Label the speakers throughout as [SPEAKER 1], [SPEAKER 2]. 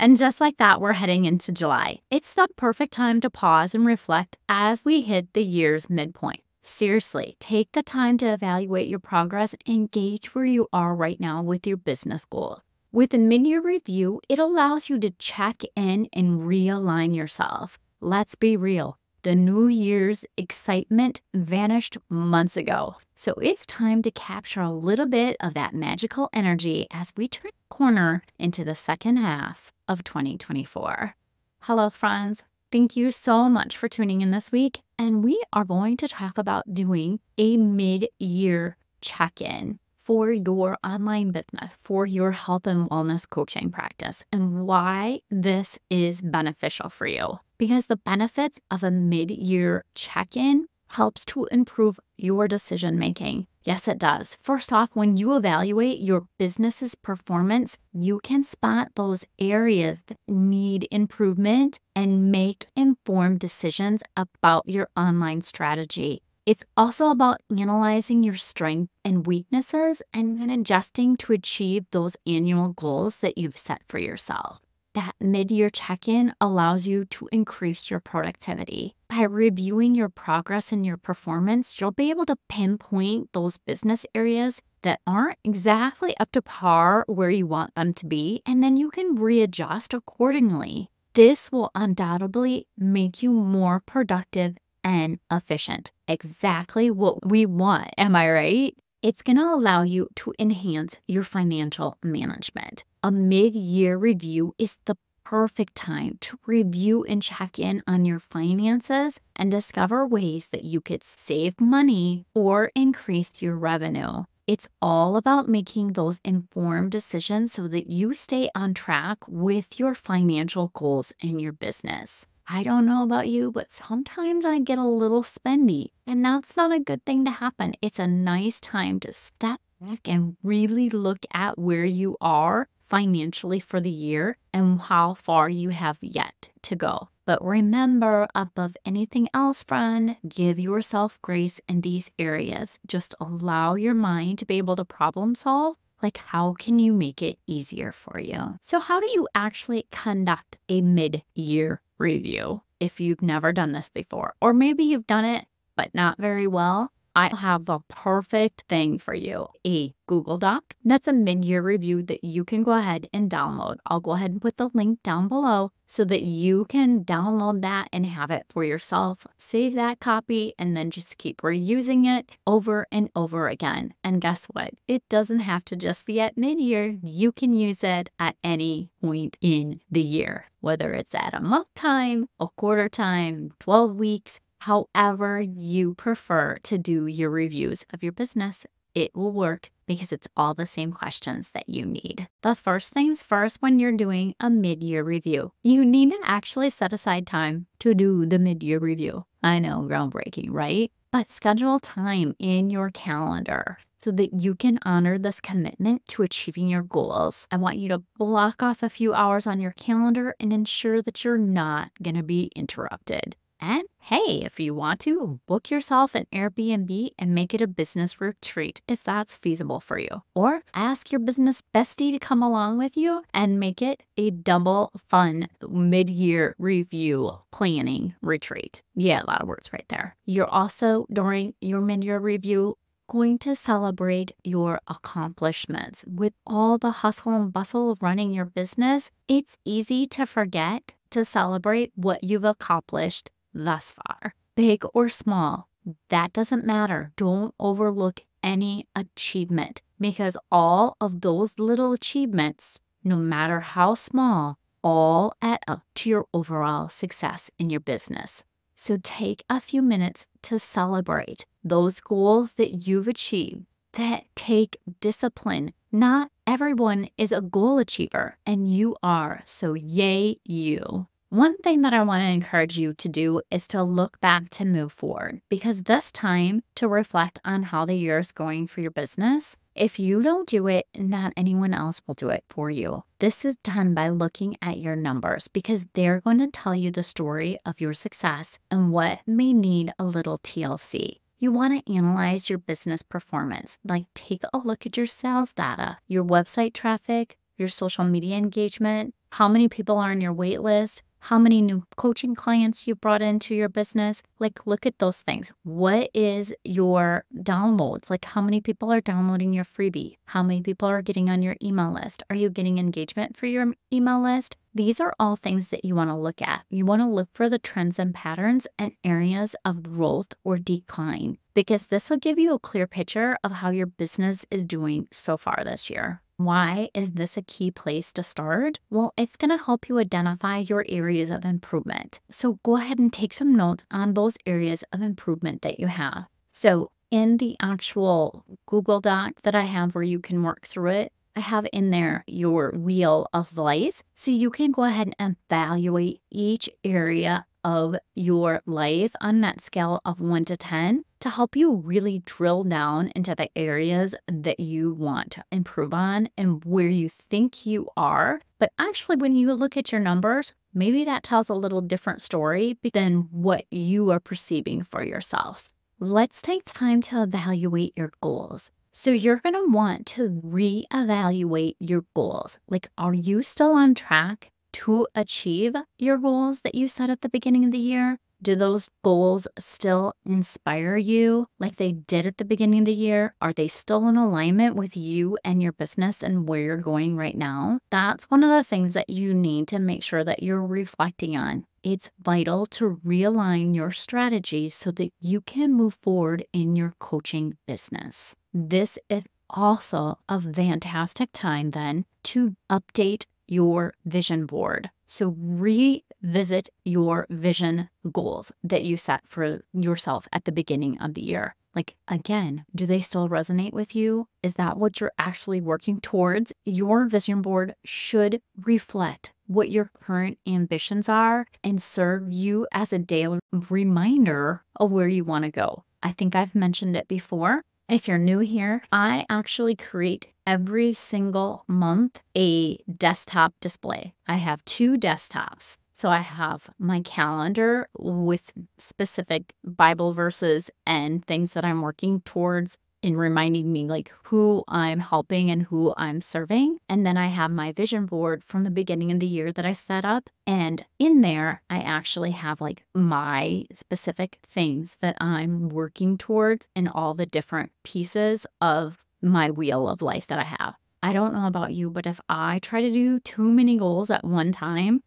[SPEAKER 1] And just like that, we're heading into July. It's the perfect time to pause and reflect as we hit the year's midpoint. Seriously, take the time to evaluate your progress and gauge where you are right now with your business goal. With a mid-year review, it allows you to check in and realign yourself. Let's be real. The New Year's excitement vanished months ago. So it's time to capture a little bit of that magical energy as we turn the corner into the second half of 2024. Hello, friends. Thank you so much for tuning in this week. And we are going to talk about doing a mid-year check-in for your online business, for your health and wellness coaching practice, and why this is beneficial for you. Because the benefits of a mid-year check-in helps to improve your decision making. Yes, it does. First off, when you evaluate your business's performance, you can spot those areas that need improvement and make informed decisions about your online strategy. It's also about analyzing your strengths and weaknesses and then adjusting to achieve those annual goals that you've set for yourself. That mid-year check-in allows you to increase your productivity. By reviewing your progress and your performance, you'll be able to pinpoint those business areas that aren't exactly up to par where you want them to be, and then you can readjust accordingly. This will undoubtedly make you more productive and efficient. Exactly what we want, am I right? It's going to allow you to enhance your financial management. A mid-year review is the perfect time to review and check in on your finances and discover ways that you could save money or increase your revenue. It's all about making those informed decisions so that you stay on track with your financial goals in your business. I don't know about you, but sometimes I get a little spendy, and that's not a good thing to happen. It's a nice time to step back and really look at where you are financially for the year and how far you have yet to go. But remember, above anything else, friend, give yourself grace in these areas. Just allow your mind to be able to problem solve. Like, how can you make it easier for you? So how do you actually conduct a mid-year review if you've never done this before? Or maybe you've done it, but not very well. I have the perfect thing for you, a Google Doc. That's a mid-year review that you can go ahead and download. I'll go ahead and put the link down below so that you can download that and have it for yourself. Save that copy and then just keep reusing it over and over again. And guess what? It doesn't have to just be at mid-year. You can use it at any point in the year, whether it's at a month time, a quarter time, 12 weeks, however you prefer to do your reviews of your business. It will work because it's all the same questions that you need. The first things first, when you're doing a mid-year review, you need to actually set aside time to do the mid-year review. I know, groundbreaking, right? But schedule time in your calendar so that you can honor this commitment to achieving your goals. I want you to block off a few hours on your calendar and ensure that you're not going to be interrupted. And hey, if you want to, book yourself an Airbnb and make it a business retreat if that's feasible for you. Or ask your business bestie to come along with you and make it a double fun mid-year review planning retreat. Yeah, a lot of words right there. You're also, during your mid-year review, going to celebrate your accomplishments. With all the hustle and bustle of running your business, it's easy to forget to celebrate what you've accomplished thus far. Big or small, that doesn't matter. Don't overlook any achievement because all of those little achievements, no matter how small, all add up to your overall success in your business. So take a few minutes to celebrate those goals that you've achieved that take discipline. Not everyone is a goal achiever, and you are, so yay you. One thing that I want to encourage you to do is to look back to move forward, because this time to reflect on how the year is going for your business. If you don't do it, not anyone else will do it for you. This is done by looking at your numbers because they're going to tell you the story of your success and what may need a little TLC. You want to analyze your business performance, like take a look at your sales data, your website traffic, your social media engagement, how many people are on your wait list, how many new coaching clients you brought into your business. Like, look at those things. What is your downloads? Like, how many people are downloading your freebie? How many people are getting on your email list? Are you getting engagement for your email list? These are all things that you want to look at. You want to look for the trends and patterns and areas of growth or decline, because this will give you a clear picture of how your business is doing so far this year. Why is this a key place to start? Well, it's going to help you identify your areas of improvement. So go ahead and take some notes on those areas of improvement that you have. So in the actual Google Doc that I have where you can work through it, I have in there your wheel of life. So you can go ahead and evaluate each area of your life on that scale of 1 to 10 to help you really drill down into the areas that you want to improve on and where you think you are. But actually, when you look at your numbers, maybe that tells a little different story than what you are perceiving for yourself. Let's take time to evaluate your goals. So you're going to want to reevaluate your goals. Like, are you still on track to achieve your goals that you set at the beginning of the year? Do those goals still inspire you like they did at the beginning of the year? Are they still in alignment with you and your business and where you're going right now? That's one of the things that you need to make sure that you're reflecting on. It's vital to realign your strategy so that you can move forward in your coaching business. This is also a fantastic time then to update your vision board. So revisit your vision goals that you set for yourself at the beginning of the year. Like, again, do they still resonate with you? Is that what you're actually working towards? Your vision board should reflect what your current ambitions are and serve you as a daily reminder of where you want to go. I think I've mentioned it before. If you're new here, I actually create every single month a desktop display. I have 2 desktops. So I have my calendar with specific Bible verses and things that I'm working towards in reminding me like who I'm helping and who I'm serving. And then I have my vision board from the beginning of the year that I set up. And in there, I actually have like my specific things that I'm working towards in all the different pieces of my wheel of life that I have. I don't know about you, but if I try to do too many goals at one time,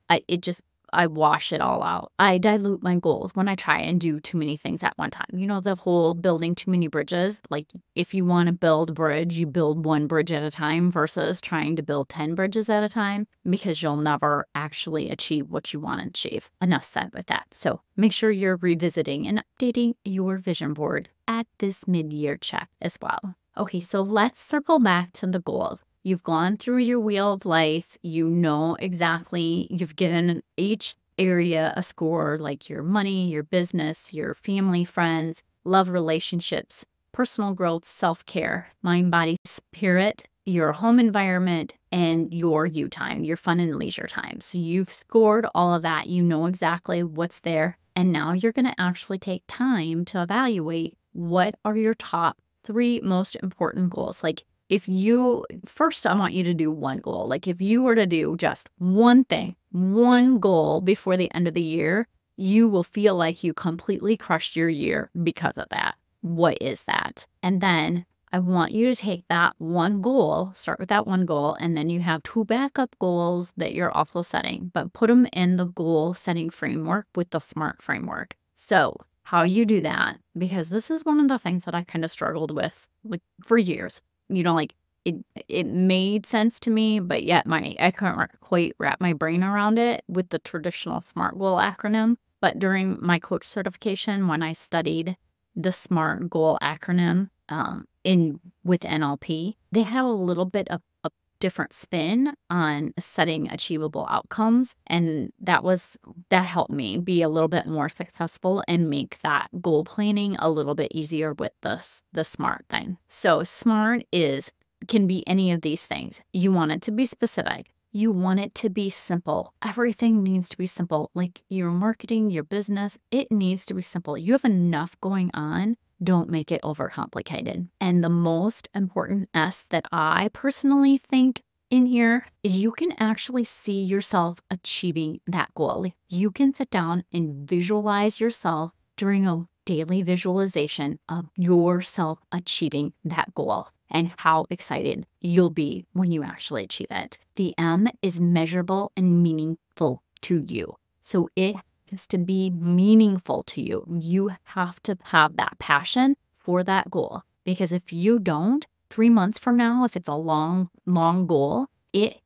[SPEAKER 1] I wash it all out. I dilute my goals when I try and do too many things at one time. You know, the whole building too many bridges. Like, if you want to build a bridge, you build 1 bridge at a time versus trying to build 10 bridges at a time, because you'll never actually achieve what you want to achieve. Enough said with that. So make sure you're revisiting and updating your vision board at this mid-year check as well. Okay, so let's circle back to the goal. You've gone through your wheel of life. You know exactly, you've given each area a score, like your money, your business, your family, friends, love relationships, personal growth, self-care, mind, body, spirit, your home environment, and your you time, your fun and leisure time. So you've scored all of that. You know exactly what's there. And now you're going to actually take time to evaluate what are your top 3 most important goals. Like, if you, first, I want you to do one goal. Like, if you were to do just one thing, one goal before the end of the year, you will feel like you completely crushed your year because of that. What is that? And then I want you to take that one goal, start with that one goal, and then you have 2 backup goals that you're also setting, but put them in the goal setting framework with the SMART framework. So how you do that, because this is one of the things that I kind of struggled with like for years. You know, like it made sense to me, but yet I couldn't quite wrap my brain around it with the traditional SMART goal acronym. But during my coach certification, when I studied the SMART goal acronym with NLP, they had a little bit of a different spin on setting achievable outcomes, and that helped me be a little bit more successful and make that goal planning a little bit easier with the SMART thing. So SMART can be any of these things. You want it to be specific. You want it to be simple. Everything needs to be simple. Like your marketing, your business, it needs to be simple. You have enough going on. Don't make it overcomplicated. And the most important S that I personally think in here is you can actually see yourself achieving that goal. You can sit down and visualize yourself during a daily visualization of yourself achieving that goal and how excited you'll be when you actually achieve it. The M is measurable and meaningful to you. So it has to be meaningful to you. You have to have that passion for that goal, because if you don't, 3 months from now, if it's a long goal, it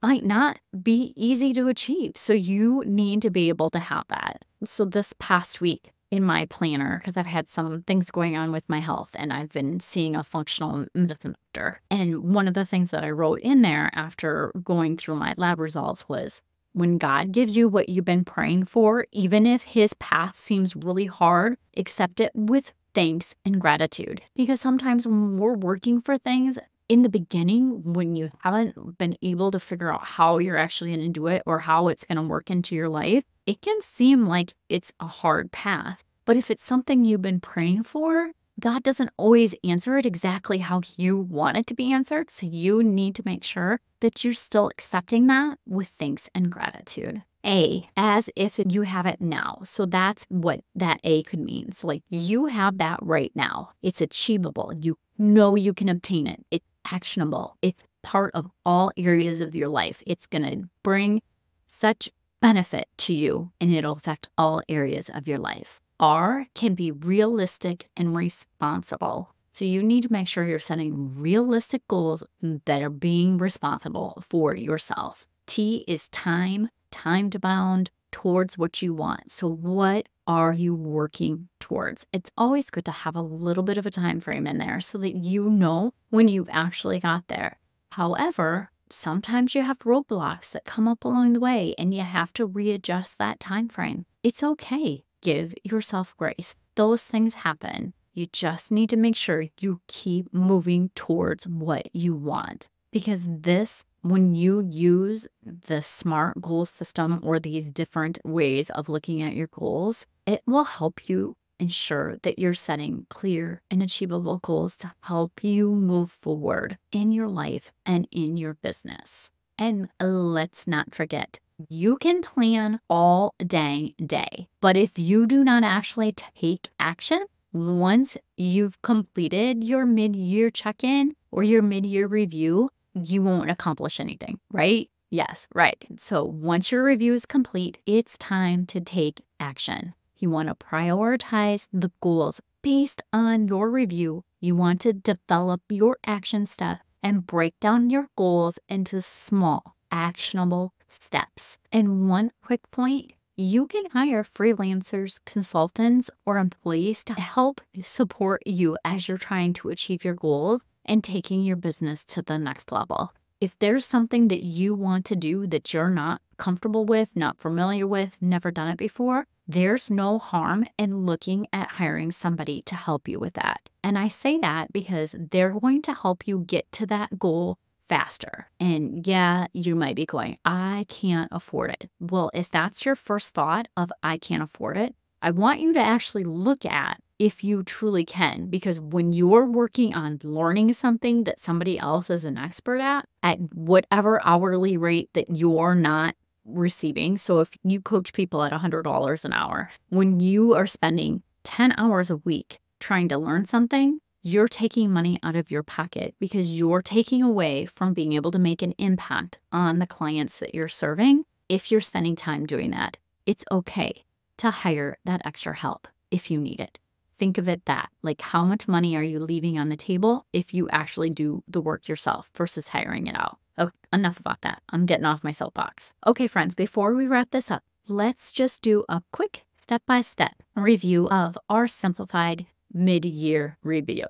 [SPEAKER 1] might not be easy to achieve. So you need to be able to have that. So this past week in my planner, because I've had some things going on with my health and I've been seeing a functional medicine doctor. And one of the things that I wrote in there after going through my lab results was, when God gives you what you've been praying for, even if his path seems really hard, accept it with thanks and gratitude. Because sometimes when we're working for things in the beginning, when you haven't been able to figure out how you're actually going to do it or how it's going to work into your life, it can seem like it's a hard path. But if it's something you've been praying for, God doesn't always answer it exactly how you want it to be answered. So you need to make sure that you're still accepting that with thanks and gratitude. A, as if you have it now. So that's what that A could mean. So like, you have that right now. It's achievable. You know you can obtain it. It's actionable. It's part of all areas of your life. It's going to bring such benefit to you, and it'll affect all areas of your life. R can be realistic and responsible. So you need to make sure you're setting realistic goals that are being responsible for yourself. T is time to bound towards what you want. So what are you working towards? It's always good to have a little bit of a time frame in there so that you know when you've actually got there. However, sometimes you have roadblocks that come up along the way and you have to readjust that time frame. It's okay. Give yourself grace. Those things happen. You just need to make sure you keep moving towards what you want. Because this, when you use the SMART goal system or these different ways of looking at your goals, it will help you ensure that you're setting clear and achievable goals to help you move forward in your life and in your business. And let's not forget, you can plan all dang day, but if you do not actually take action, once you've completed your mid-year check-in or your mid-year review, you won't accomplish anything, right? Yes, right. So once your review is complete, it's time to take action. You want to prioritize the goals based on your review. You want to develop your action step and break down your goals into small, actionable steps. And one quick point, you can hire freelancers, consultants, or employees to help support you as you're trying to achieve your goals and taking your business to the next level. If there's something that you want to do that you're not comfortable with, not familiar with, never done it before, there's no harm in looking at hiring somebody to help you with that. And I say that because they're going to help you get to that goal faster. And yeah, you might be going, I can't afford it. Well, if that's your first thought of I can't afford it, I want you to actually look at if you truly can, because when you're working on learning something that somebody else is an expert at whatever hourly rate that you're not receiving. So if you coach people at $100 an hour, when you are spending 10 hours a week trying to learn something, you're taking money out of your pocket because you're taking away from being able to make an impact on the clients that you're serving. If you're spending time doing that, it's okay to hire that extra help if you need it. Think of it that, like, how much money are you leaving on the table if you actually do the work yourself versus hiring it out? Oh, enough about that. I'm getting off my soapbox. Okay, friends, before we wrap this up, let's just do a quick step-by-step review of our simplified mid-year review.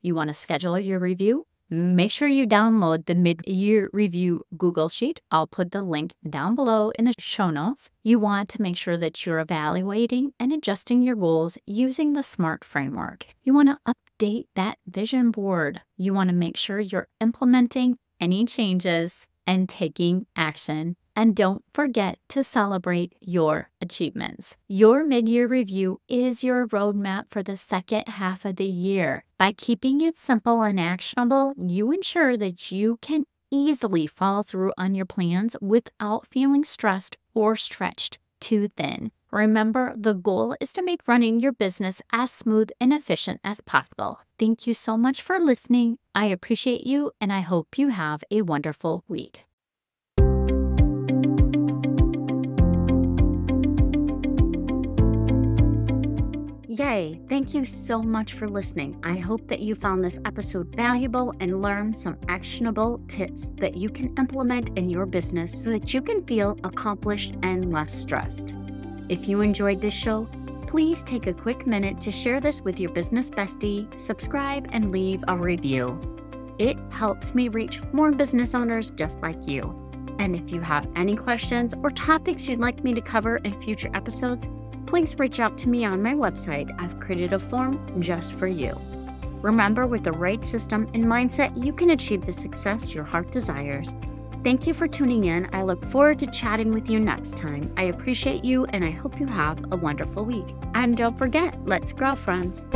[SPEAKER 1] You want to schedule your review? Make sure you download the mid-year review Google Sheet. I'll put the link down below in the show notes. You want to make sure that you're evaluating and adjusting your goals using the SMART framework. You want to update that vision board. You want to make sure you're implementing any changes and taking action. And don't forget to celebrate your achievements. Your mid-year review is your roadmap for the second half of the year. By keeping it simple and actionable, you ensure that you can easily follow through on your plans without feeling stressed or stretched too thin. Remember, the goal is to make running your business as smooth and efficient as possible. Thank you so much for listening. I appreciate you, and I hope you have a wonderful week. Yay! Thank you so much for listening. I hope that you found this episode valuable and learned some actionable tips that you can implement in your business so that you can feel accomplished and less stressed. If you enjoyed this show, please take a quick minute to share this with your business bestie, subscribe, and leave a review. It helps me reach more business owners just like you. And if you have any questions or topics you'd like me to cover in future episodes, please reach out to me on my website. I've created a form just for you. Remember, with the right system and mindset, you can achieve the success your heart desires. Thank you for tuning in. I look forward to chatting with you next time. I appreciate you, and I hope you have a wonderful week. And don't forget, let's grow, friends.